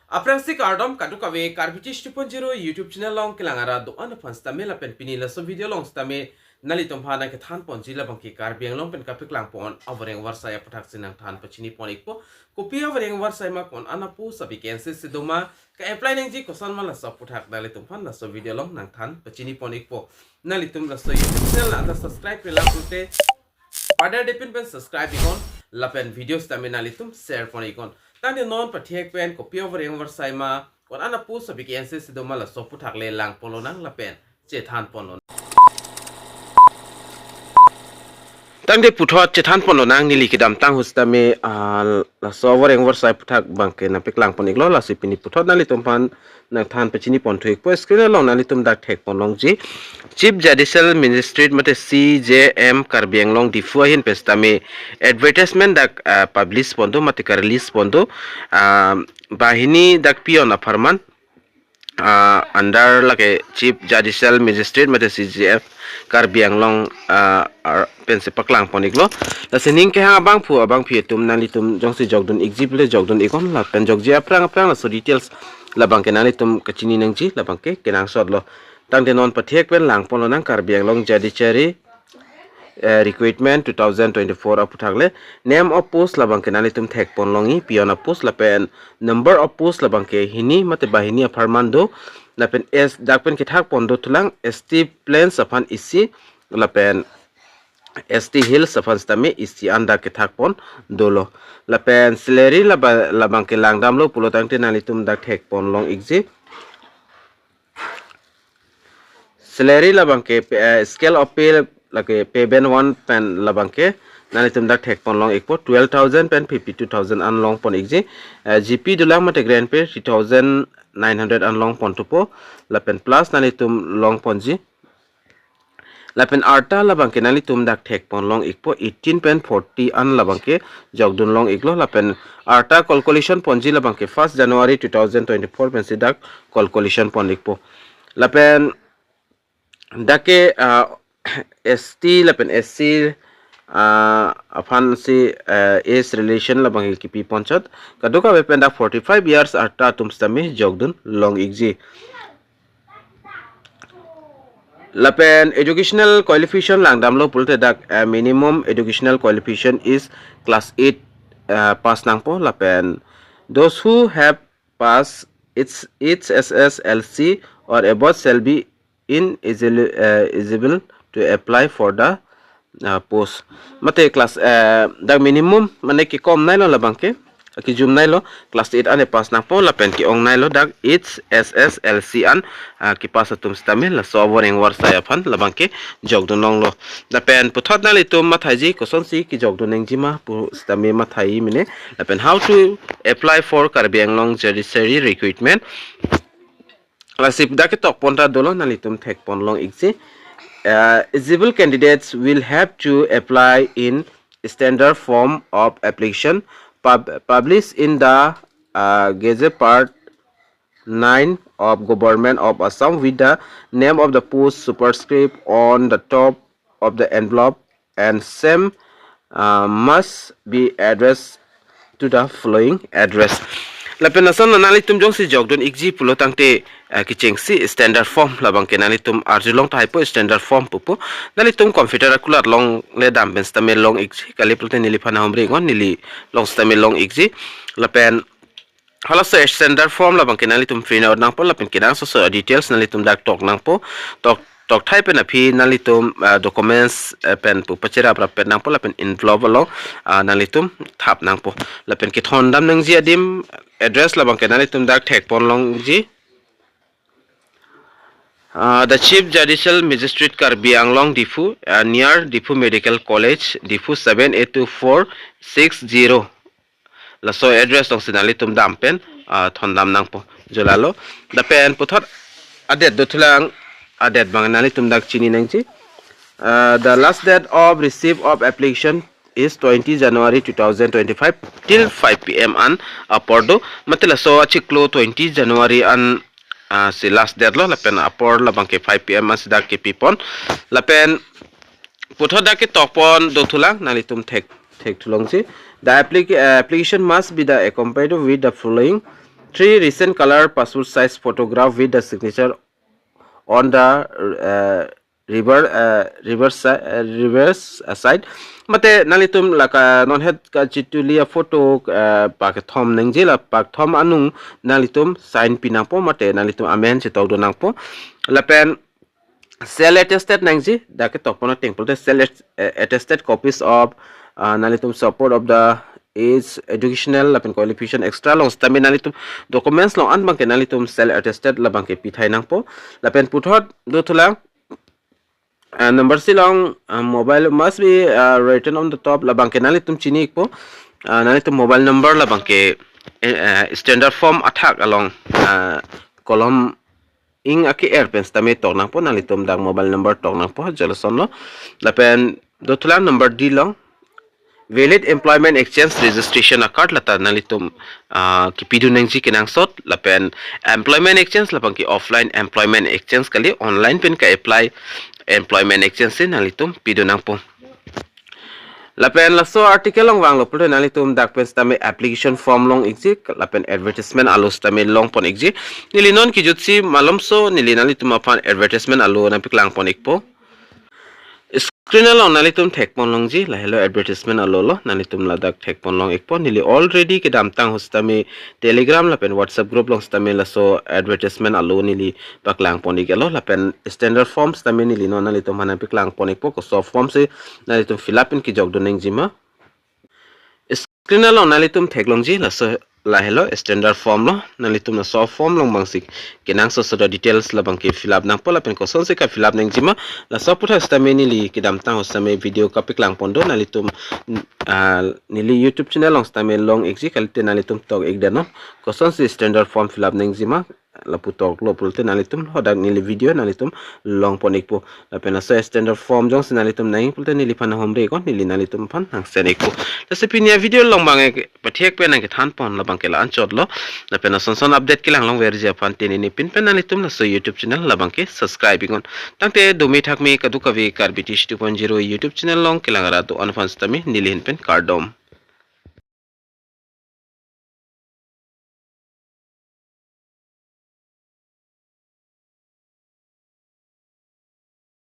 Aprangsi kardom kadukawe karbitish 2.0 YouTube channel long kilangara do an fans tame la pen pini la so video long tame nali tom phana ke than pon jila bangki karbi anglong pen kapik lang pon Voreng Avarsai pathak sinang than pachini pon ikpo kopi Voreng Avarsai ma kon anapu sabi kense sidoma ka apply nang ji kosan ma la so pathak nali tom phan la so video long nang than pachini pon ikpo nali tom la so YouTube channel la subscribe pe lang rute pada depin pen subscribe ikon la pen videos tame nali tom share pon ikon tani non pathek pen kopi Voreng Avarsai ma kon anapu sabi kense sidoma la so pathak le lang polo nang la pen che than pon tang de puthot che than pon nang nili kidam tang hustame la so Voreng Avarsai pathak bangke na peklang pon iglo la sipini puthot nali tompan nang than pachini pon thuik po screen long nali tum dak thek pon long ji chief judicial magistrate mate CJM Karbi Anglong difu hin pestame advertisement dak publish pondo mate ka release pondo bahini dak Peon Voreng under like chief judicial magistrate mate CJM Karbi Anglong pense paklang poniglo la Ning Kehang abang phi tum nali tum jongsi jogdun exhibit jogdun ikon la pen jogji aprang la so details la bangke nali tum kachini nangji la bangke kenang sot lo tang de non pathek pen lang pon nang Karbi Anglong judiciary recruitment 2024 aputhakle name of post la bangke nali tum thek pon longi Peon post la pen number of post la bangke hini mate bahini aparmando la pen s dak pen ke thak pon do tulang st plans apan isi la pen ST Hill safan stame isi anda ke thak pon dolo la pen salary la bangke lang dam lo pulo tang te nali tum dak thek pon long exi salary la bangke scale of pay la ke pay ben 1 pen la bangke nali tum dak thek pon long ekpo 12000 pen 52000 an long pon exi GP dulang mate grand pay 3900 an long pon tupo la pen plus nali tum long pon ji lapen arta labangke nali tum dak thek pon long ikpo 18.40 an labangke jogdun long iklo lapen arta calculation ponji labangke 1st January 2024 pen sidak calculation pon ikpo lapen dake ST lapen SC afan si is relation labangke kipi ponchot kaduka wepen dak 45 years arta tum stami jogdun long igji lapen educational qualification lang damlo pulte dak minimum educational qualification is class 8 pass nang po lapen those who have passed its SSLC or above shall be eligible to apply for the post mate class dak minimum mane ki kom nai lo labangke ki jum nai lo class 8 ane pass nang po lapen ki ong nai lo dak its SSLC an ki pass atum stame la so Voreng Avarsai aphan labangke jogdun long lo lapen puthot nali tum mathaji koson si ki jogdun engjima pu stame mathai mine lapen how to apply for Karbi Anglong judiciary recruitment lasip dak tok ponta dolo nali tum thek pon long exi eligible candidates will have to apply in standard form of application published in the Gazette Part 9 of Government of Assam with the name of the post superscript on the top of the envelope and same must be addressed to the following address. Lapen nasan nali tum jong si jogdon exi pulo tangte kicheng si standard form labang ke nali tum arjulong type standard form pupu nali tum computer akulat long le dam ben stamel long exi kali pulte nili phana homre ngon nili long stamel long exi lapen hala so standard form labang ke nali tum free na nang po lapen kinang so details nali tum dak tok nang po tok type na phi nali tum documents pen pu pachera pra pen nang po lapen envelope long nali tum thap nang po lapen ki thon dam nang ji adim address labang ke nali tum dak thek pon long ji the chief judicial magistrate Karbi Anglong Difu near Difu Medical College Difu 782460 la so address tong sinali tum dam pen thon dam nang po jolalo da pen puthot adet do thulang adet bang nali tum dak chini nang ji the last date of receipt of application is 20 January 2025 till 5 PM an apordo matela so achiklo 20 January an si last date lo lapen apor labang ke 5 PM an sidak ke pipon lapen puthoda ke topon do thulang nali tum thek thulong si the application must be the accompanied with the following 3 recent color passport size photograph with the signature on the reverse side mate nalitum laka non head ka chitulia photo pak thom nengjila pak thom anung nalitum sign pinapo mate nalitum amen chitaw do nangpo lapen cell attested nangji dake tokpono temple cell attested copies of nalitum support of the age educational lapen qualification extra long stami nalitum documents long an bangke nalitum cell attested la bangke pithai nangpo lapen puthot do thulang number silong mobile must be written on the top la bangke nalitum chini po nalitum mobile number la bangke standard form athak along kolom ing aki airpens tami tok nang po nalitum dang mobile number tok nang po jalason lo lapen do thulang number d long valid employment exchange registration card lata nalitum kipidu nangji kinang sot lapen employment exchange lapang ki offline employment exchange kali online pen ka apply employment exchange sin nalitum pidu nang po lapen laso article long wang lo pulde nalitum dak pen stame application form long exi lapen advertisement alo stame long pon exi nili non ki jutsi malomso nili nalitum apan advertisement alo na piklang pon ikpo screen along nalitum thekpon long ji la hello advertisement alolo nalitum ladak thekpon long ekpon nili already ke damtang hostame telegram la pen whatsapp group long stame la so advertisement alo nili paklang pon igelo la pen standard forms tame nili no nalitum hana piklang pon ekpo ko soft form se nalitum fill up in ki jog do neng jima screen along nalitum theklong ji la so la hello standard form lo nalitum na soft form long bangsik kinang so so details la bangke fill up nang pola pen ko son se ka fill up neng jima la so putha stame nili kidam tang stame video ka piklang pondo nalitum nili youtube channel long stame long exikalte nalitum tok ekdano ko son se standard form fill up neng jima la putok lo pulte nalitum hodak nili video nalitum long ponik po la pen so standard form jong nalitum nai pulte nili pan homre ko nili nalitum pan hang senek po la se pinia video long bange pathek pen ang than pon la bangke la anchot lo la pen son son update kilang long verja pan tenini pin pen nalitum la so youtube channel la bangke subscribing on tangte domi thak me kadu kavi karbi 2.0 youtube channel long kilang ra to anfans tami nili hin pen cardom